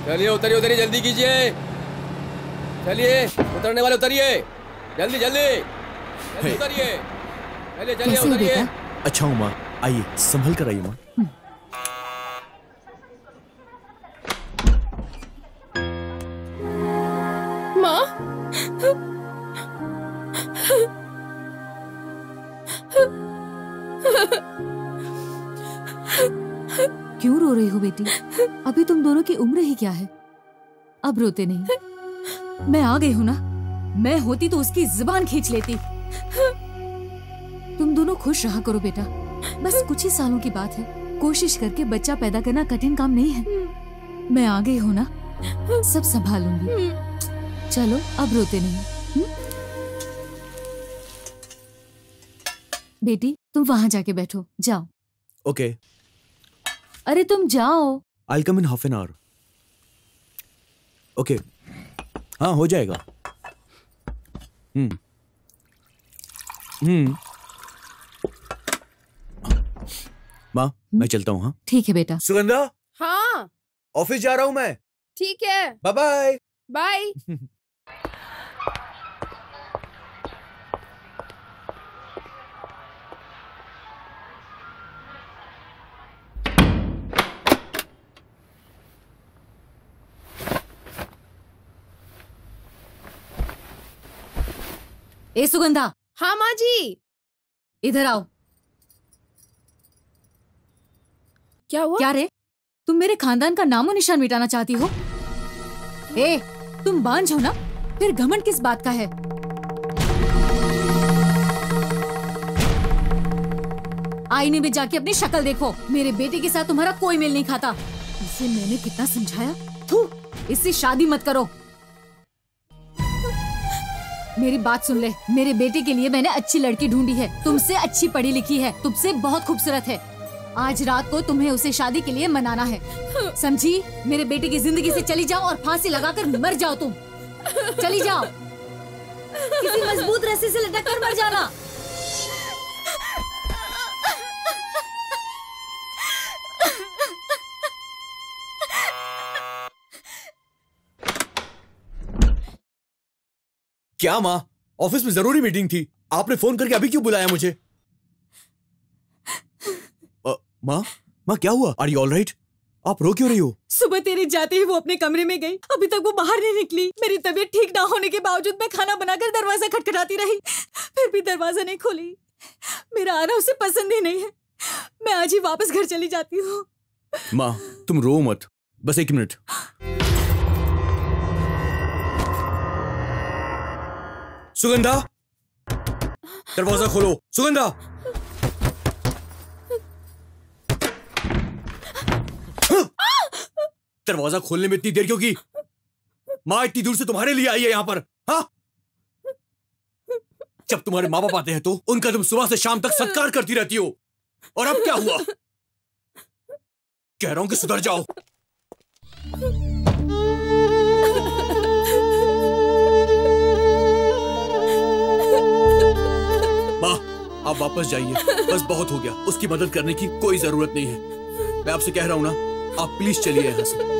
चलिए उतरिए उतरिए, जल्दी कीजिए। चलिए उतरने वाले उतरिए, जल्दी जल्दी जल्दी उतरिए। चलिए चलिए उतरिए। अच्छा हूँ माँ, आइए संभल कर आइए माँ। माँ, क्यों रो रही हो बेटी? अभी तुम दोनों की उम्र ही क्या है? अब रोते नहीं। मैं आ गई हूँ ना, मैं होती तो उसकी जुबान खींच लेती। तुम दोनों खुश रहा करो बेटा, बस कुछ ही सालों की बात है। कोशिश करके बच्चा पैदा करना कठिन काम नहीं है। मैं आ गई हूँ ना, सब संभालूंगी। चलो अब रोते नहीं। बेटी तुम वहां जाके बैठो, जाओ। ओके। अरे तुम जाओ। I'll come in half an hour. Okay हाँ हो जाएगा। माँ मैं चलता हूँ। हाँ ठीक है बेटा। सुगंधा, हाँ ऑफिस जा रहा हूँ मैं। ठीक है, बाय बाय। बाय। ए सुगंधा। हाँ माँ जी। इधर आओ। क्या हुआ? क्या रे, तुम मेरे खानदान का नामो निशान मिटाना चाहती हो? ए, तुम बांझ हो ना, फिर घमंड किस बात का है? आईने में जाके अपनी शक्ल देखो। मेरे बेटे के साथ तुम्हारा कोई मेल नहीं खाता। इसे मैंने कितना समझाया, थू, इससे शादी मत करो। मेरी बात सुन ले, मेरे बेटे के लिए मैंने अच्छी लड़की ढूंढी है, तुमसे अच्छी पढ़ी लिखी है, तुमसे बहुत खूबसूरत है। आज रात को तुम्हें उसे शादी के लिए मनाना है, समझी? मेरे बेटे की जिंदगी से चली जाओ और फांसी लगाकर मर जाओ। तुम चली जाओ, किसी मजबूत रस्सी से लटक कर मर जाना। क्या माँ, ऑफिस में जरूरी मीटिंग थी, आपने फोन करके अभी क्यों बुलाया मुझे? माँ माँ क्या हुआ? Are you all right? आप रो क्यों रही हो? सुबह तेरे जाते ही वो अपने कमरे में गई, अभी तक वो बाहर नहीं निकली। मेरी तबीयत ठीक ना होने के बावजूद मैं खाना बनाकर दरवाजा खटखटाती रही, फिर भी दरवाजा नहीं खोली। मेरा आना उसे पसंद ही नहीं है। मैं आज ही वापस घर चली जाती हूँ। माँ तुम रो मत, बस 1 मिनट। सुगंधा, दरवाजा खोलो। सुगंधा, दरवाजा खोलने में इतनी देर क्यों की? माँ इतनी दूर से तुम्हारे लिए आई है यहाँ पर। हाँ, जब तुम्हारे माँ बाप आते हैं तो उनका तुम सुबह से शाम तक सत्कार करती रहती हो, और अब क्या हुआ? कह रहा हूं कि सुधर जाओ। माँ आप वापस जाइए, बस बहुत हो गया। उसकी मदद करने की कोई जरूरत नहीं है। मैं आपसे कह रहा हूं ना, आप प्लीज चलिए यहां से।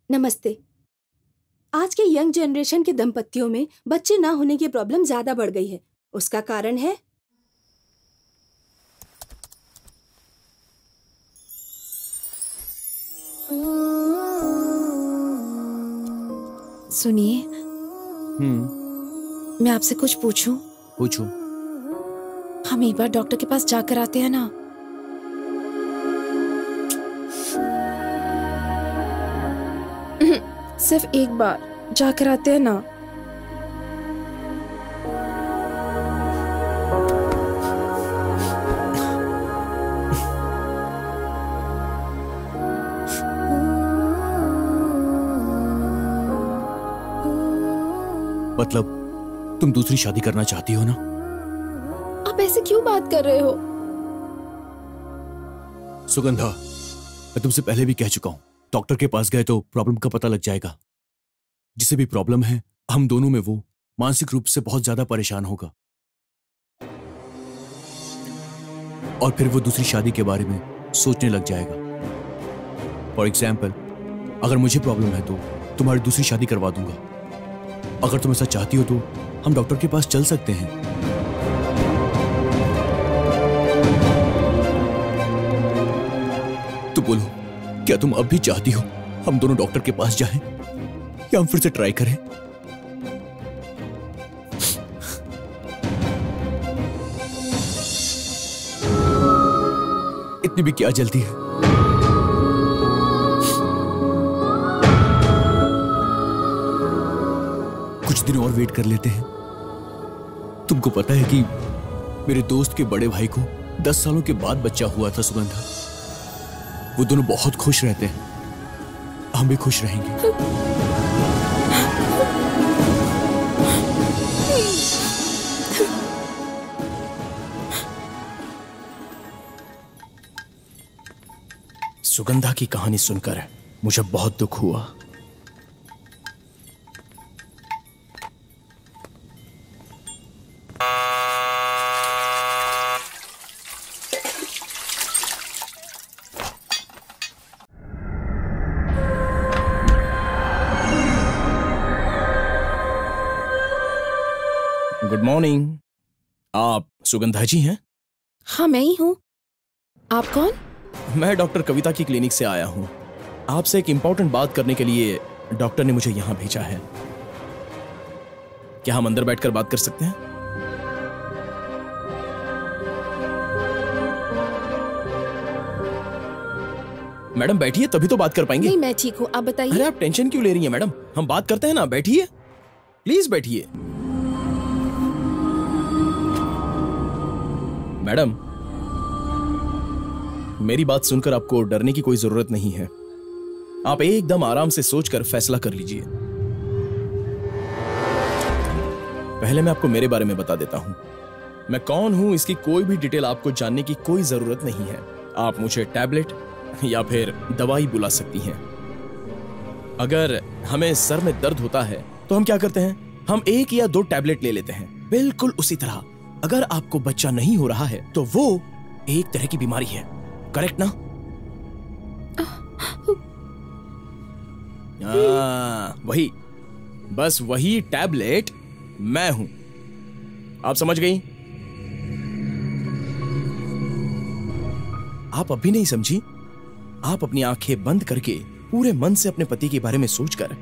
नमस्ते। आज के यंग जनरेशन के दंपतियों में बच्चे ना होने की प्रॉब्लम ज्यादा बढ़ गई है। उसका कारण है सुनिए, मैं आपसे कुछ पूछूं? पूछो। हम एक बार डॉक्टर के पास जाकर आते हैं ना? सिर्फ एक बार जाकर आते हैं ना? मतलब तुम दूसरी शादी करना चाहती हो ना? आप ऐसे क्यों बात कर रहे हो? सुगंधा, मैं तुमसे पहले भी कह चुका हूं, डॉक्टर के पास गए तो प्रॉब्लम का पता लग जाएगा। जिसे भी प्रॉब्लम है, हम दोनों में वो मानसिक रूप से बहुत ज्यादा परेशान होगा और फिर वो दूसरी शादी के बारे में सोचने लग जाएगा। फॉर एग्जाम्पल, अगर मुझे प्रॉब्लम है तो तुम्हारी दूसरी शादी करवा दूंगा। अगर तुम ऐसा चाहती हो तो हम डॉक्टर के पास चल सकते हैं। तो बोलो, क्या तुम अब भी चाहती हो हम दोनों डॉक्टर के पास जाएं या हम फिर से ट्राई करें? इतनी भी क्या जल्दी है? कुछ दिन और वेट कर लेते हैं। तुमको पता है कि मेरे दोस्त के बड़े भाई को 10 सालों के बाद बच्चा हुआ था सुगंधा। वो दोनों बहुत खुश रहते हैं, हम भी खुश रहेंगे। सुगंधा की कहानी सुनकर मुझे बहुत दुख हुआ। Good morning. आप सुगंधा जी हैं? हाँ, मैं ही हूँ। आप कौन? मैं डॉक्टर कविता की क्लिनिक से आया हूं। आपसे एक इंपॉर्टेंट बात करने के लिए डॉक्टर ने मुझे यहां भेजा है। क्या हम अंदर बैठकर बात कर सकते हैं? मैडम बैठिए, तभी तो बात कर पाएंगे। नहीं, मैं ठीक हूँ, आप बताइए। अरे आप टेंशन क्यों ले रही हैं मैडम? हम बात करते हैं ना, बैठिए, प्लीज बैठिए। मैडम, मेरी बात सुनकर आपको डरने की कोई जरूरत नहीं है। आप एकदम आराम से सोचकर फैसला कर लीजिए। पहले मैं आपको मेरे बारे में बता देता हूं। मैं कौन हूं इसकी कोई भी डिटेल आपको जानने की कोई जरूरत नहीं है। आप मुझे टैबलेट या फिर दवाई बुला सकती हैं। अगर हमें सर में दर्द होता है तो हम क्या करते हैं? हम 1 या 2 टैबलेट ले लेते हैं। बिल्कुल उसी तरह अगर आपको बच्चा नहीं हो रहा है तो वो एक तरह की बीमारी है, करेक्ट ना? वही, बस वही टैबलेट मैं हूं। आप समझ गई? आप अभी नहीं समझी? आप अपनी आंखें बंद करके पूरे मन से अपने पति के बारे में सोचकर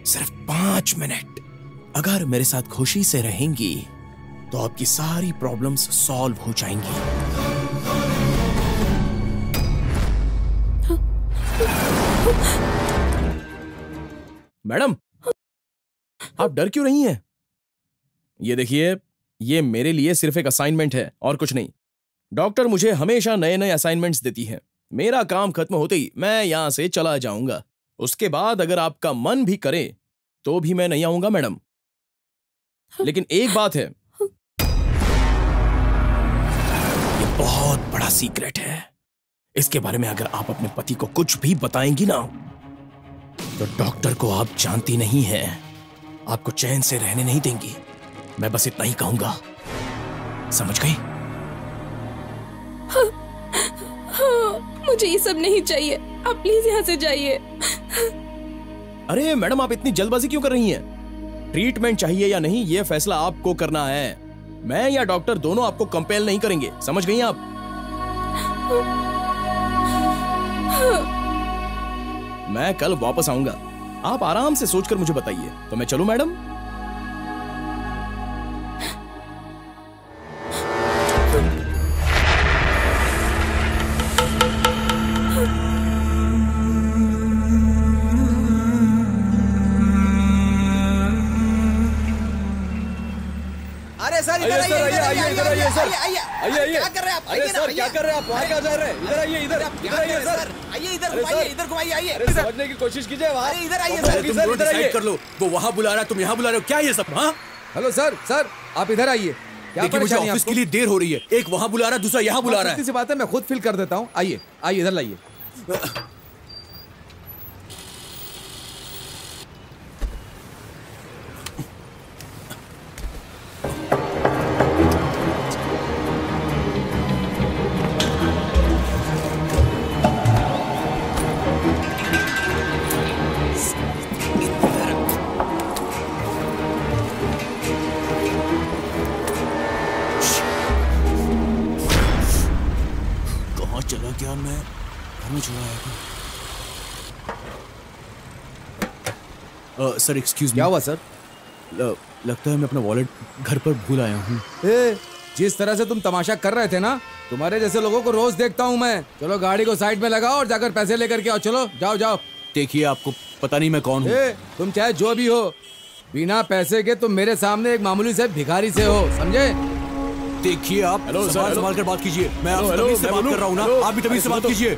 सिर्फ 5 मिनट अगर मेरे साथ खुशी से रहेंगी तो आपकी सारी प्रॉब्लम्स सॉल्व हो जाएंगी। मैडम, आप डर क्यों रही हैं? ये देखिए, ये मेरे लिए सिर्फ एक असाइनमेंट है और कुछ नहीं। डॉक्टर मुझे हमेशा नए नए असाइनमेंट्स देती है। मेरा काम खत्म होते ही मैं यहां से चला जाऊंगा। उसके बाद अगर आपका मन भी करे तो भी मैं नहीं आऊंगा मैडम। लेकिन एक बात है, ये बहुत बड़ा सीक्रेट है। इसके बारे में अगर आप अपने पति को कुछ भी बताएंगी ना तो डॉक्टर को आप जानती नहीं हैं, आपको चैन से रहने नहीं देंगी। मैं बस इतना ही कहूंगा, समझ गई? हाँ, मुझे ये सब नहीं चाहिए। आप प्लीज यहाँ से जाइए। अरे मैडम, आप इतनी जल्दबाजी क्यों कर रही हैं? ट्रीटमेंट चाहिए या नहीं, ये फैसला आपको करना है। मैं या डॉक्टर दोनों आपको कंपेल नहीं करेंगे, समझ गई आप? मैं कल वापस आऊंगा। आप आराम से सोचकर मुझे बताइए। तो मैं चलूं मैडम? सर इधर आइए, इधर आइए सर, आइए। क्या कर रहे हैं आप? अरे सर, क्या कर रहे हैं आप? वहाँ क्या जा रहे हैं? इधर आइए, इधर आइए सर, आइए इधर घुमाइए, इधर घुमाइए, आइए। समझने की कोशिश कीजिए। वहाँ इधर आइए सर, इधर आइए। कर लो, वो वहाँ बुला रहा है, तुम यहाँ बुला रहे हो, क्या ये सब? हाँ, हेलो सर, सर आप इधर आइए। क्या देखिए मुझे ऑफिस के लिए देर हो रही है, एक वहां बुला रहा है, दूसरा यहाँ बुला रहा है। सी बात है, मैं खुद फिल कर देता हूँ। आइए आइए, इधर लाइए। चला क्या मैं घर में छोड़ा आया। Sir excuse me. क्या हुआ सर? लगता है मैं अपना वॉलेट घर पर भूल आया हूँ। जिस तरह से तुम तमाशा कर रहे थे ना, तुम्हारे जैसे लोगों को रोज देखता हूँ मैं। चलो गाड़ी को साइड में लगाओ और जाकर पैसे लेकर के आओ। चलो जाओ जाओ। देखिए आपको पता नहीं मैं कौन हूँ। तुम चाहे जो भी हो, बिना पैसे के तुम मेरे सामने एक मामूली से भिखारी से हो, समझे? देखिए आप संभाल कर बात कीजिए। मैं आपसे तमीज से बात कर रहा हूँ ना, आप भी तमीज से बात कीजिए।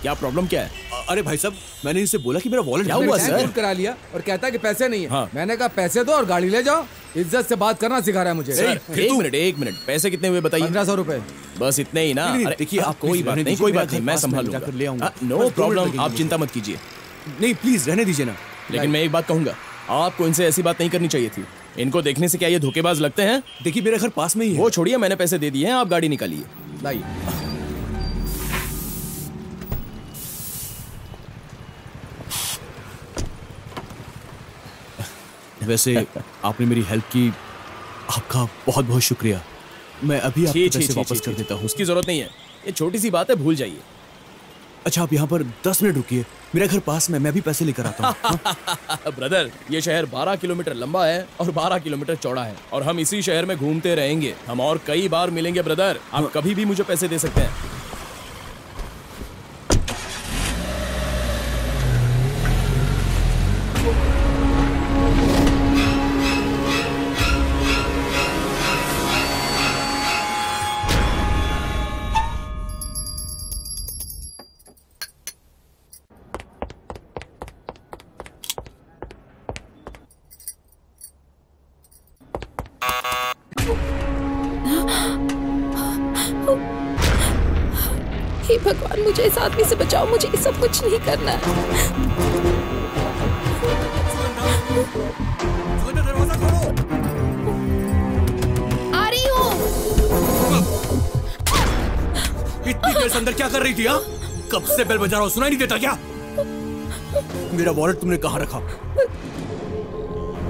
क्या प्रॉब्लम क्या है? अरे भाई साहब, मैंने इनसे बोला कि मेरा वॉलेट क्या हुआ सर? करा लिया और कहता है कि पैसे नहीं है। हाँ। मैंने कहा पैसे दो और गाड़ी ले जाओ। इज्जत से बात करना सिखा रहा है मुझे। एक मिनट, पैसे कितने हुए बताइए? 1500 रुपए। बस इतने ही ना? देखिए आप कोई बात नहीं, मैं संभाल लूंगा। नो प्रॉब्लम, आप चिंता मत कीजिए। नहीं प्लीज रहने दीजिए ना। लेकिन मैं एक बात कहूंगा, आपको इनसे ऐसी बात नहीं करनी चाहिए थी। इनको देखने से क्या ये धोखेबाज लगते हैं? देखिए मेरा घर पास में ही है। वो छोड़िए, मैंने पैसे दे दिए हैं, आप गाड़ी निकालिए। लाइए। वैसे आपने मेरी हेल्प की, आपका बहुत बहुत शुक्रिया। मैं अभी आपके पैसे वापस कर देता हूँ। उसकी जरूरत नहीं है, ये छोटी सी बात है, भूल जाइए। अच्छा आप यहाँ पर 10 मिनट रुकिए, मेरा घर पास में, मैं भी पैसे लेकर आता हूँ। ब्रदर, ये शहर 12 किलोमीटर लंबा है और 12 किलोमीटर चौड़ा है और हम इसी शहर में घूमते रहेंगे। हम और कई बार मिलेंगे ब्रदर, आप कभी भी मुझे पैसे दे सकते हैं। हे भगवान, मुझे इस आदमी से बचाओ, मुझे ये सब कुछ नहीं करना है। दरवाजा खोलो। आ रही हूँ। इतनी देर से अंदर क्या कर रही थी? हाँ, कब से बेल बजा रहा हूँ, सुनाई नहीं देता क्या? मेरा वॉलेट तुमने कहाँ रखा?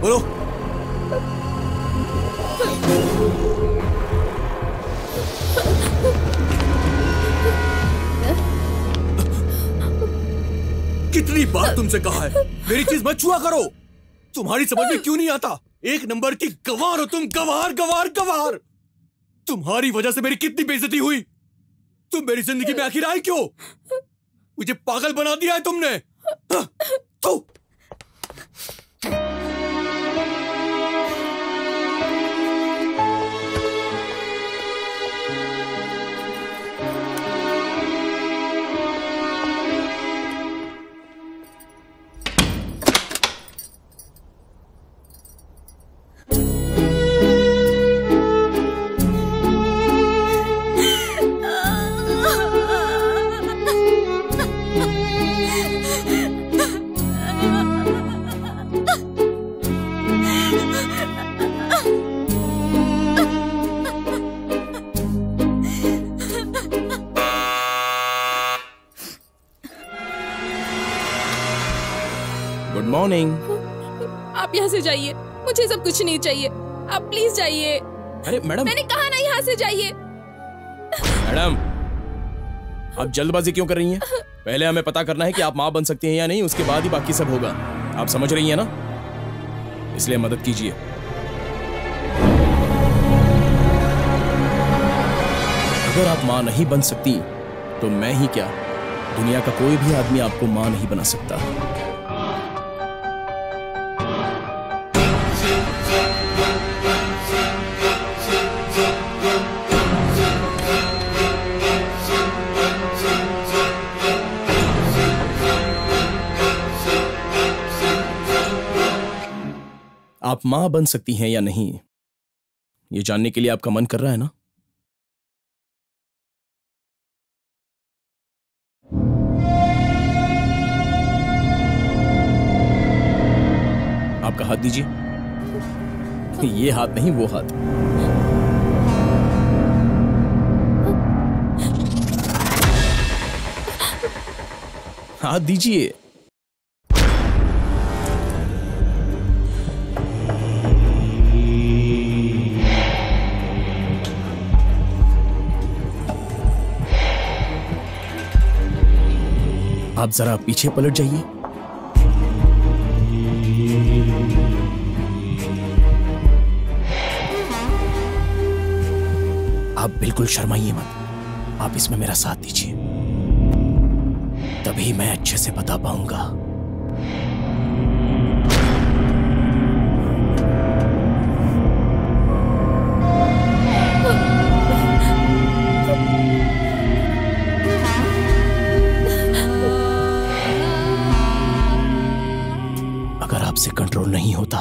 बोलो। कितनी बार तुमसे कहा है मेरी चीज मत छुआ करो। तुम्हारी समझ में क्यों नहीं आता? एक नंबर की गवार हो तुम, गवार गवार गवार। तुम्हारी वजह से मेरी कितनी बेइज्जती हुई। तुम मेरी जिंदगी में आखिर आई क्यों? मुझे पागल बना दिया है तुमने। तो गुड मॉर्निंग। आप यहाँ से जाइए, मुझे सब कुछ नहीं चाहिए। आप प्लीज जाइए। अरे मैडम, मैंने कहा ना यहाँ से जाइए। मैडम आप जल्दबाजी क्यों कर रही हैं? पहले हमें पता करना है कि आप माँ बन सकती हैं या नहीं, उसके बाद ही बाकी सब होगा। आप समझ रही हैं ना? इसलिए मदद कीजिए। अगर आप माँ नहीं बन सकती तो मैं ही क्या, दुनिया का कोई भी आदमी आपको माँ नहीं बना सकता। आप मां बन सकती हैं या नहीं, ये जानने के लिए आपका मन कर रहा है ना? आपका हाथ दीजिए। ये हाथ नहीं, वो हाथ। हाथ दीजिए। आप जरा पीछे पलट जाइए। आप बिल्कुल शर्माइए मत, आप इसमें मेरा साथ दीजिए, तभी मैं अच्छे से बता पाऊंगा। अगर आपसे कंट्रोल नहीं होता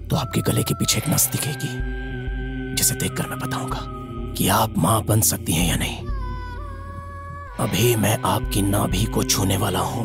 तो आपके गले के पीछे एक नस दिखेगी, जिसे देखकर मैं बताऊंगा कि आप मां बन सकती हैं या नहीं। अभी मैं आपकी नाभि को छूने वाला हूं।